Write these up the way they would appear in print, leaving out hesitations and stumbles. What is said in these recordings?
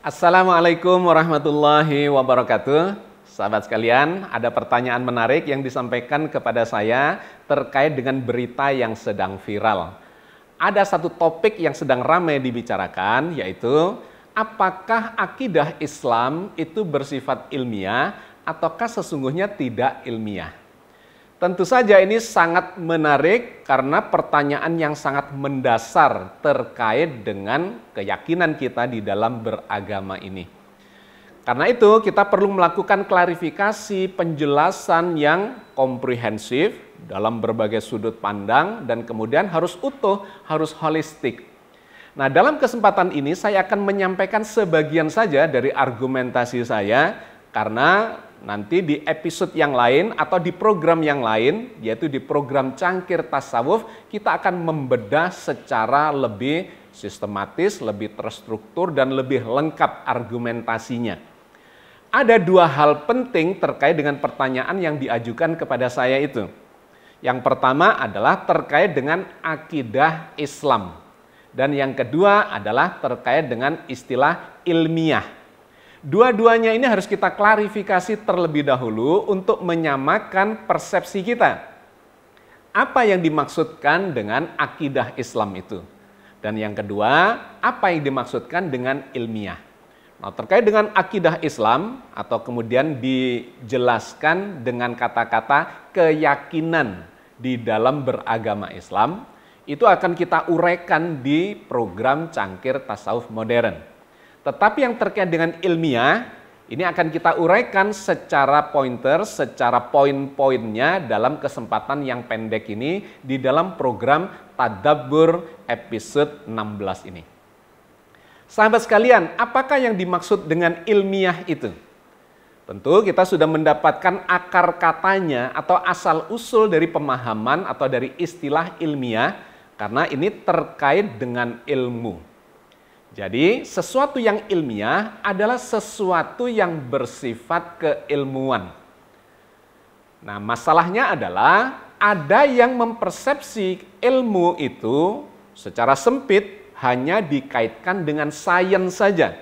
Assalamualaikum warahmatullahi wabarakatuh. Sahabat sekalian, ada pertanyaan menarik yang disampaikan kepada saya terkait dengan berita yang sedang viral. Ada satu topik yang sedang ramai dibicarakan, yaitu apakah akidah Islam itu bersifat ilmiah ataukah sesungguhnya tidak ilmiah? Tentu saja ini sangat menarik karena pertanyaan yang sangat mendasar terkait dengan keyakinan kita di dalam beragama ini. Karena itu kita perlu melakukan klarifikasi, penjelasan yang komprehensif dalam berbagai sudut pandang dan kemudian harus utuh, harus holistik. Nah, dalam kesempatan ini saya akan menyampaikan sebagian saja dari argumentasi saya karena nanti di episode yang lain atau di program yang lain, yaitu di program Cangkir Tasawuf, kita akan membedah secara lebih sistematis, lebih terstruktur, dan lebih lengkap argumentasinya. Ada dua hal penting terkait dengan pertanyaan yang diajukan kepada saya itu. Yang pertama adalah terkait dengan akidah Islam. Dan yang kedua adalah terkait dengan istilah ilmiah. Dua-duanya ini harus kita klarifikasi terlebih dahulu untuk menyamakan persepsi kita. Apa yang dimaksudkan dengan akidah Islam itu? Dan yang kedua, apa yang dimaksudkan dengan ilmiah? Nah, terkait dengan akidah Islam atau kemudian dijelaskan dengan kata-kata keyakinan di dalam beragama Islam, itu akan kita uraikan di program Cangkir Tasawuf Modern. Tetapi yang terkait dengan ilmiah, ini akan kita uraikan secara pointer, secara poin-poinnya dalam kesempatan yang pendek ini di dalam program Tadabbur episode 16 ini. Sahabat sekalian, apakah yang dimaksud dengan ilmiah itu? Tentu kita sudah mendapatkan akar katanya atau asal-usul dari pemahaman atau dari istilah ilmiah, karena ini terkait dengan ilmu. Jadi, sesuatu yang ilmiah adalah sesuatu yang bersifat keilmuan. Nah, masalahnya adalah ada yang mempersepsi ilmu itu secara sempit hanya dikaitkan dengan sains saja.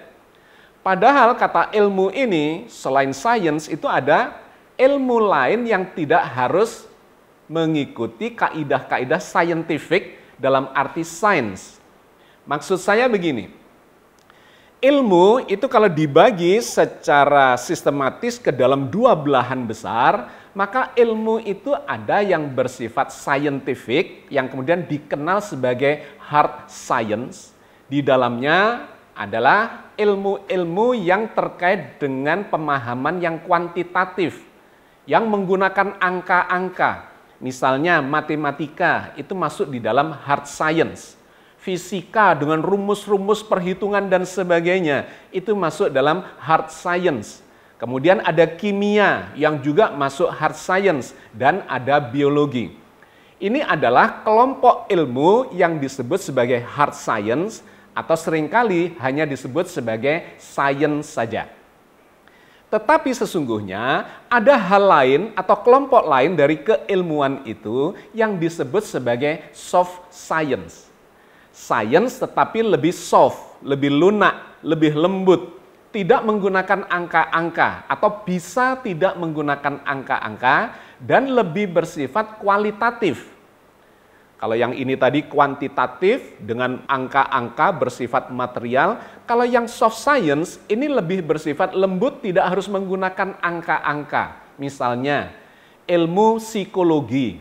Padahal kata ilmu ini selain sains itu ada ilmu lain yang tidak harus mengikuti kaidah-kaidah saintifik dalam arti sains. Maksud saya begini, ilmu itu kalau dibagi secara sistematis ke dalam dua belahan besar, maka ilmu itu ada yang bersifat scientific, yang kemudian dikenal sebagai hard science. Di dalamnya adalah ilmu-ilmu yang terkait dengan pemahaman yang kuantitatif, yang menggunakan angka-angka. Misalnya matematika itu masuk di dalam hard science. Fisika dengan rumus-rumus perhitungan dan sebagainya, itu masuk dalam hard science. Kemudian ada kimia yang juga masuk hard science dan ada biologi. Ini adalah kelompok ilmu yang disebut sebagai hard science atau seringkali hanya disebut sebagai science saja. Tetapi sesungguhnya ada hal lain atau kelompok lain dari keilmuan itu yang disebut sebagai soft science. Sains tetapi lebih soft, lebih lunak, lebih lembut, tidak menggunakan angka-angka atau bisa tidak menggunakan angka-angka dan lebih bersifat kualitatif. Kalau yang ini tadi kuantitatif dengan angka-angka bersifat material, kalau yang soft science ini lebih bersifat lembut, tidak harus menggunakan angka-angka. Misalnya ilmu psikologi.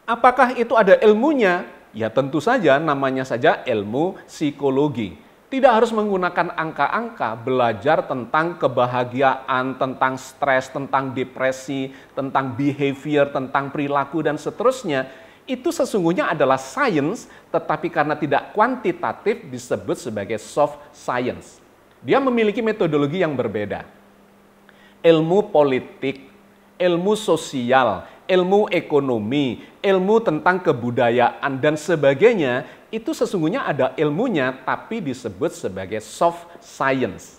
Apakah itu ada ilmunya? Ya tentu saja namanya saja ilmu psikologi. Tidak harus menggunakan angka-angka, belajar tentang kebahagiaan, tentang stres, tentang depresi, tentang behavior, tentang perilaku dan seterusnya. Itu sesungguhnya adalah sains, tetapi karena tidak kuantitatif disebut sebagai soft science. Dia memiliki metodologi yang berbeda. Ilmu politik, ilmu sosial, ilmu ekonomi, ilmu tentang kebudayaan dan sebagainya, itu sesungguhnya ada ilmunya tapi disebut sebagai soft science.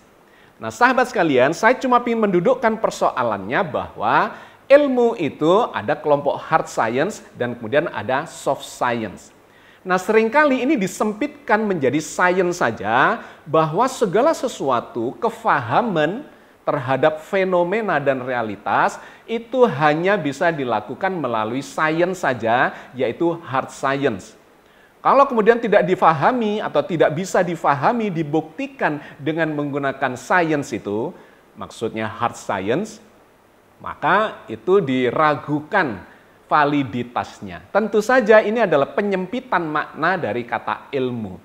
Nah, sahabat sekalian, saya cuma ingin mendudukkan persoalannya bahwa ilmu itu ada kelompok hard science dan kemudian ada soft science. Nah, seringkali ini disempitkan menjadi sains saja, bahwa segala sesuatu, kefahaman terhadap fenomena dan realitas itu hanya bisa dilakukan melalui sains saja, yaitu hard science. Kalau kemudian tidak difahami atau tidak bisa difahami, dibuktikan dengan menggunakan sains itu, maksudnya hard science, maka itu diragukan validitasnya. Tentu saja ini adalah penyempitan makna dari kata ilmu.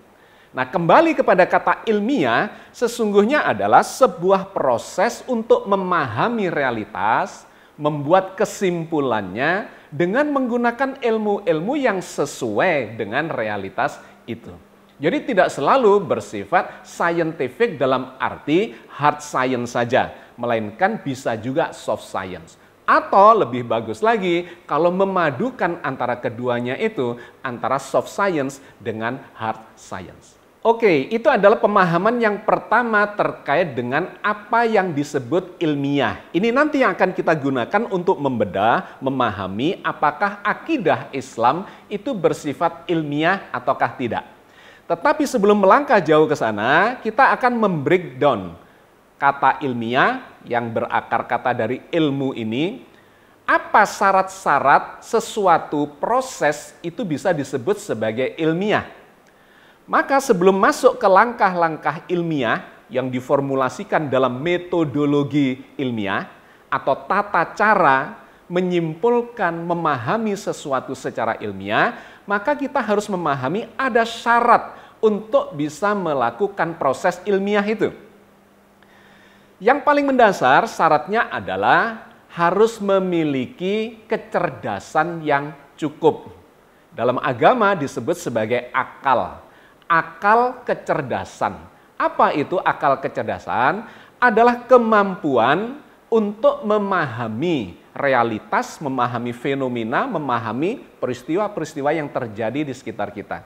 Nah, kembali kepada kata ilmiah, sesungguhnya adalah sebuah proses untuk memahami realitas, membuat kesimpulannya dengan menggunakan ilmu-ilmu yang sesuai dengan realitas itu. Jadi tidak selalu bersifat scientific dalam arti hard science saja, melainkan bisa juga soft science. Atau lebih bagus lagi, kalau memadukan antara keduanya itu, antara soft science dengan hard science. Oke, itu adalah pemahaman yang pertama terkait dengan apa yang disebut ilmiah. Ini nanti yang akan kita gunakan untuk membedah, memahami apakah akidah Islam itu bersifat ilmiah ataukah tidak. Tetapi sebelum melangkah jauh ke sana, kita akan membreakdown kata ilmiah yang berakar kata dari ilmu ini. Apa syarat-syarat sesuatu proses itu bisa disebut sebagai ilmiah? Maka sebelum masuk ke langkah-langkah ilmiah yang diformulasikan dalam metodologi ilmiah atau tata cara menyimpulkan, memahami sesuatu secara ilmiah, maka kita harus memahami ada syarat untuk bisa melakukan proses ilmiah itu. Yang paling mendasar syaratnya adalah harus memiliki kecerdasan yang cukup. Dalam agama disebut sebagai akal. Akal kecerdasan. Apa itu akal kecerdasan? Adalah kemampuan untuk memahami realitas, memahami fenomena, memahami peristiwa-peristiwa yang terjadi di sekitar kita.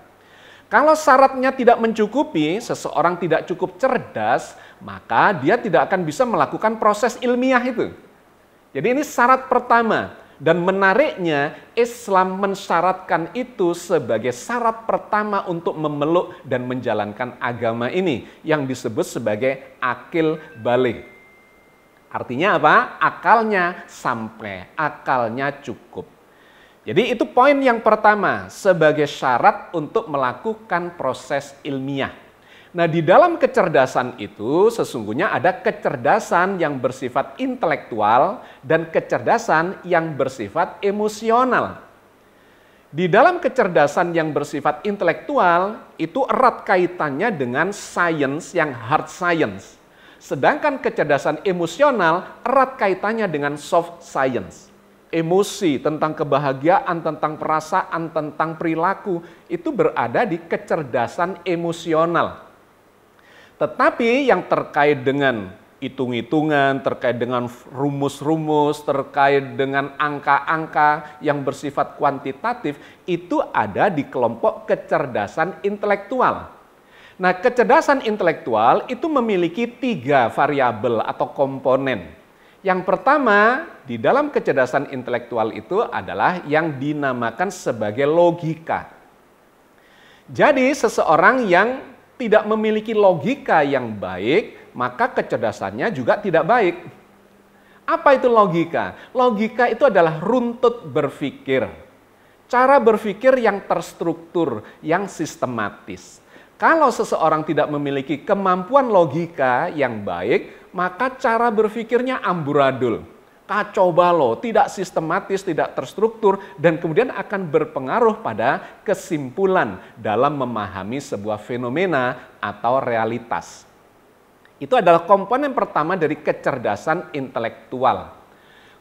Kalau syaratnya tidak mencukupi, seseorang tidak cukup cerdas, maka dia tidak akan bisa melakukan proses ilmiah itu. Jadi ini syarat pertama. Dan menariknya, Islam mensyaratkan itu sebagai syarat pertama untuk memeluk dan menjalankan agama ini, yang disebut sebagai akil baligh. Artinya apa? Akalnya sampai, akalnya cukup. Jadi itu poin yang pertama, sebagai syarat untuk melakukan proses ilmiah. Nah, di dalam kecerdasan itu sesungguhnya ada kecerdasan yang bersifat intelektual dan kecerdasan yang bersifat emosional. Di dalam kecerdasan yang bersifat intelektual itu erat kaitannya dengan sains yang hard science. Sedangkan kecerdasan emosional erat kaitannya dengan soft science. Emosi tentang kebahagiaan, tentang perasaan, tentang perilaku itu berada di kecerdasan emosional. Tetapi yang terkait dengan hitung-hitungan, terkait dengan rumus-rumus, terkait dengan angka-angka yang bersifat kuantitatif, itu ada di kelompok kecerdasan intelektual. Nah, kecerdasan intelektual itu memiliki 3 variabel atau komponen. Yang pertama, di dalam kecerdasan intelektual itu adalah yang dinamakan sebagai logika. Jadi, seseorang yang tidak memiliki logika yang baik, maka kecerdasannya juga tidak baik. Apa itu logika? Logika itu adalah runtut berpikir. Cara berpikir yang terstruktur, yang sistematis. Kalau seseorang tidak memiliki kemampuan logika yang baik, maka cara berpikirnya amburadul. Kacau balau, tidak sistematis, tidak terstruktur, dan kemudian akan berpengaruh pada kesimpulan dalam memahami sebuah fenomena atau realitas. Itu adalah komponen pertama dari kecerdasan intelektual.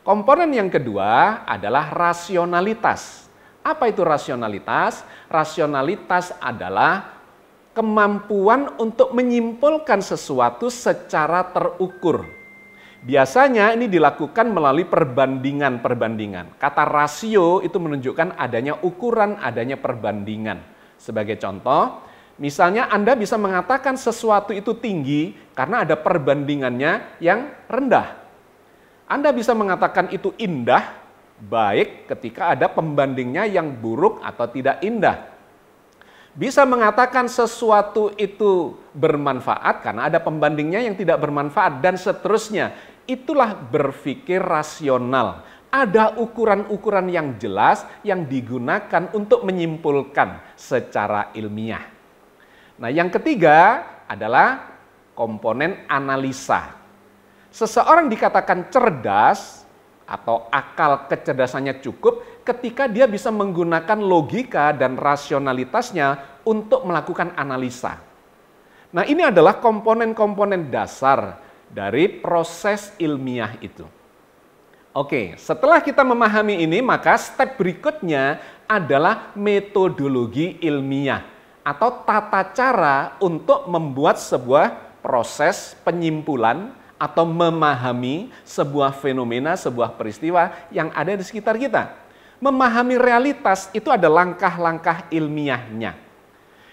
Komponen yang kedua adalah rasionalitas. Apa itu rasionalitas? Rasionalitas adalah kemampuan untuk menyimpulkan sesuatu secara terukur. Biasanya ini dilakukan melalui perbandingan-perbandingan. Kata rasio itu menunjukkan adanya ukuran, adanya perbandingan. Sebagai contoh, misalnya Anda bisa mengatakan sesuatu itu tinggi karena ada perbandingannya yang rendah. Anda bisa mengatakan itu indah, baik ketika ada pembandingnya yang buruk atau tidak indah. bisa mengatakan sesuatu itu bermanfaat karena ada pembandingnya yang tidak bermanfaat dan seterusnya. Itulah berpikir rasional. Ada ukuran-ukuran yang jelas yang digunakan untuk menyimpulkan secara ilmiah. Nah, yang ketiga adalah komponen analisa. Seseorang dikatakan cerdas atau akal kecerdasannya cukup ketika dia bisa menggunakan logika dan rasionalitasnya untuk melakukan analisa. Nah, ini adalah komponen-komponen dasar dari proses ilmiah itu. Oke, setelah kita memahami ini, maka step berikutnya adalah metodologi ilmiah atau tata cara untuk membuat sebuah proses penyimpulan atau memahami sebuah fenomena, sebuah peristiwa yang ada di sekitar kita. Memahami realitas itu ada langkah-langkah ilmiahnya.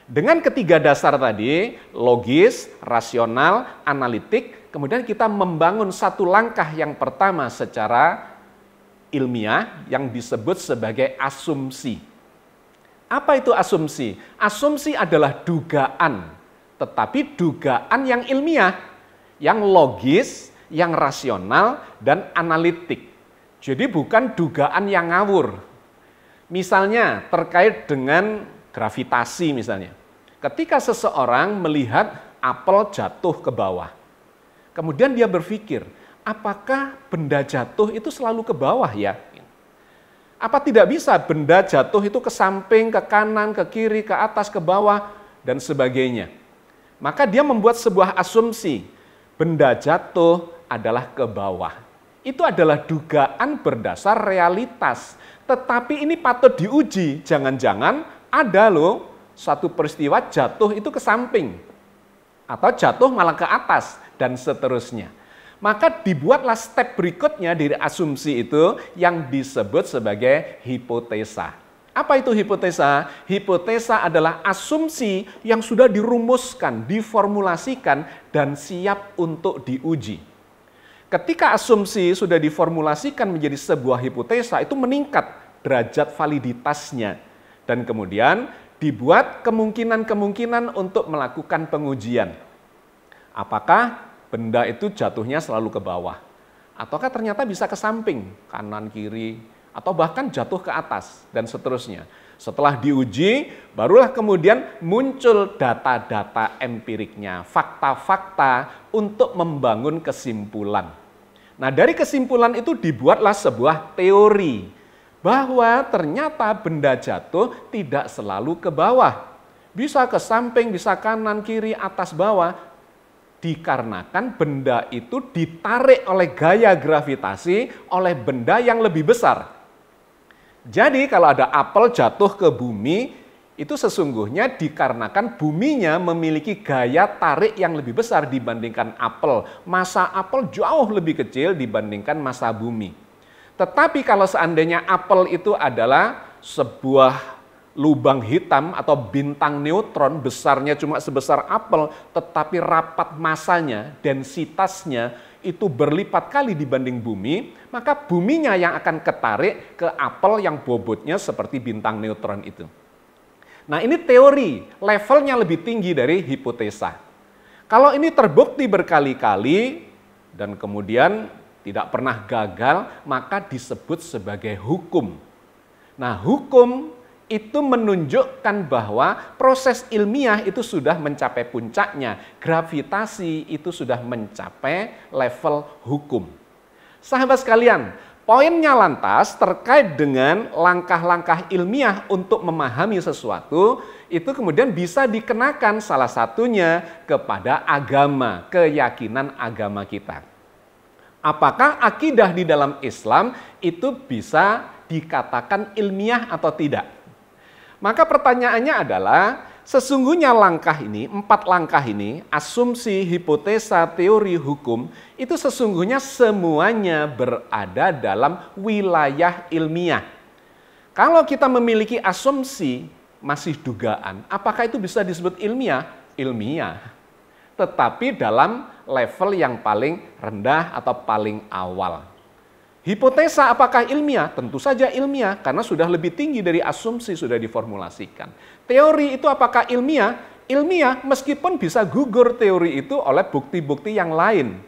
Dengan ketiga dasar tadi, logis, rasional, analitik, kemudian kita membangun satu langkah yang pertama secara ilmiah yang disebut sebagai asumsi. Apa itu asumsi? Asumsi adalah dugaan, tetapi dugaan yang ilmiah, yang logis, yang rasional, dan analitik. Jadi bukan dugaan yang ngawur. Misalnya terkait dengan gravitasi misalnya. Ketika seseorang melihat apel jatuh ke bawah, kemudian dia berpikir, apakah benda jatuh itu selalu ke bawah ya? Apa tidak bisa benda jatuh itu ke samping, ke kanan, ke kiri, ke atas, ke bawah, dan sebagainya? Maka dia membuat sebuah asumsi, benda jatuh adalah ke bawah. Itu adalah dugaan berdasar realitas. Tetapi ini patut diuji. Jangan-jangan ada loh satu peristiwa jatuh itu ke samping. Atau jatuh malah ke atas dan seterusnya. Maka dibuatlah step berikutnya dari asumsi itu yang disebut sebagai hipotesa. Apa itu hipotesa? Hipotesa adalah asumsi yang sudah dirumuskan, diformulasikan, dan siap untuk diuji. Ketika asumsi sudah diformulasikan menjadi sebuah hipotesa, itu meningkat derajat validitasnya. Dan kemudian dibuat kemungkinan-kemungkinan untuk melakukan pengujian. Apakah benda itu jatuhnya selalu ke bawah? Ataukah ternyata bisa ke samping, kanan, kiri, atau bahkan jatuh ke atas, dan seterusnya. Setelah diuji, barulah kemudian muncul data-data empiriknya, fakta-fakta untuk membangun kesimpulan. Nah, dari kesimpulan itu dibuatlah sebuah teori, bahwa ternyata benda jatuh tidak selalu ke bawah. Bisa ke samping, bisa kanan, kiri, atas, bawah, dikarenakan benda itu ditarik oleh gaya gravitasi oleh benda yang lebih besar. Jadi kalau ada apel jatuh ke bumi, itu sesungguhnya dikarenakan buminya memiliki gaya tarik yang lebih besar dibandingkan apel. Massa apel jauh lebih kecil dibandingkan massa bumi. Tetapi kalau seandainya apel itu adalah sebuah lubang hitam atau bintang neutron, besarnya cuma sebesar apel, tetapi rapat massanya, densitasnya, itu berlipat kali dibanding bumi, maka buminya yang akan ketarik ke apel yang bobotnya seperti bintang neutron itu. Nah, ini teori, levelnya lebih tinggi dari hipotesa. Kalau ini terbukti berkali-kali dan kemudian tidak pernah gagal, maka disebut sebagai hukum. Nah, hukum itu menunjukkan bahwa proses ilmiah itu sudah mencapai puncaknya. Gravitasi itu sudah mencapai level hukum. Sahabat sekalian, poinnya lantas terkait dengan langkah-langkah ilmiah untuk memahami sesuatu, itu kemudian bisa dikenakan salah satunya kepada agama, keyakinan agama kita. Apakah akidah di dalam Islam itu bisa dikatakan ilmiah atau tidak? Maka pertanyaannya adalah, sesungguhnya langkah ini, 4 langkah ini, asumsi, hipotesa, teori, hukum, itu sesungguhnya semuanya berada dalam wilayah ilmiah. Kalau kita memiliki asumsi, masih dugaan, apakah itu bisa disebut ilmiah? Ilmiah. Tetapi dalam level yang paling rendah atau paling awal. Hipotesa apakah ilmiah? Tentu saja ilmiah, karena sudah lebih tinggi dari asumsi sudah diformulasikan. Teori itu apakah ilmiah? Ilmiah meskipun bisa gugur teori itu oleh bukti-bukti yang lain.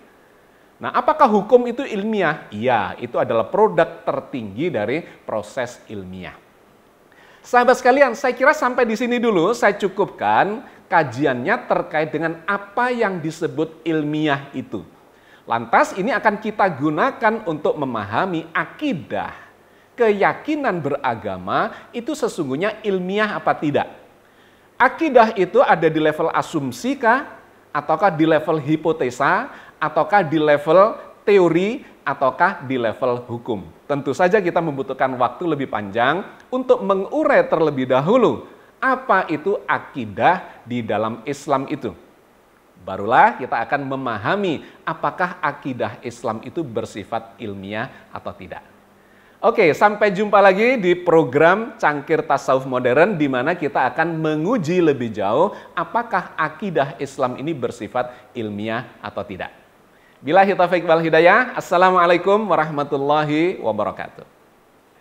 Nah, apakah hukum itu ilmiah? Iya, itu adalah produk tertinggi dari proses ilmiah. Sahabat sekalian, saya kira sampai di sini dulu saya cukupkan kajiannya terkait dengan apa yang disebut ilmiah itu. Lantas ini akan kita gunakan untuk memahami akidah, keyakinan beragama itu sesungguhnya ilmiah apa tidak. Akidah itu ada di level asumsi kah? Ataukah di level hipotesa? Ataukah di level teori? Ataukah di level hukum? Tentu saja kita membutuhkan waktu lebih panjang untuk mengurai terlebih dahulu apa itu akidah di dalam Islam itu. Barulah kita akan memahami apakah akidah Islam itu bersifat ilmiah atau tidak. Oke, sampai jumpa lagi di program Cangkir Tasawuf Modern di mana kita akan menguji lebih jauh apakah akidah Islam ini bersifat ilmiah atau tidak. Billahi taufiq wal hidayah. Assalamualaikum warahmatullahi wabarakatuh.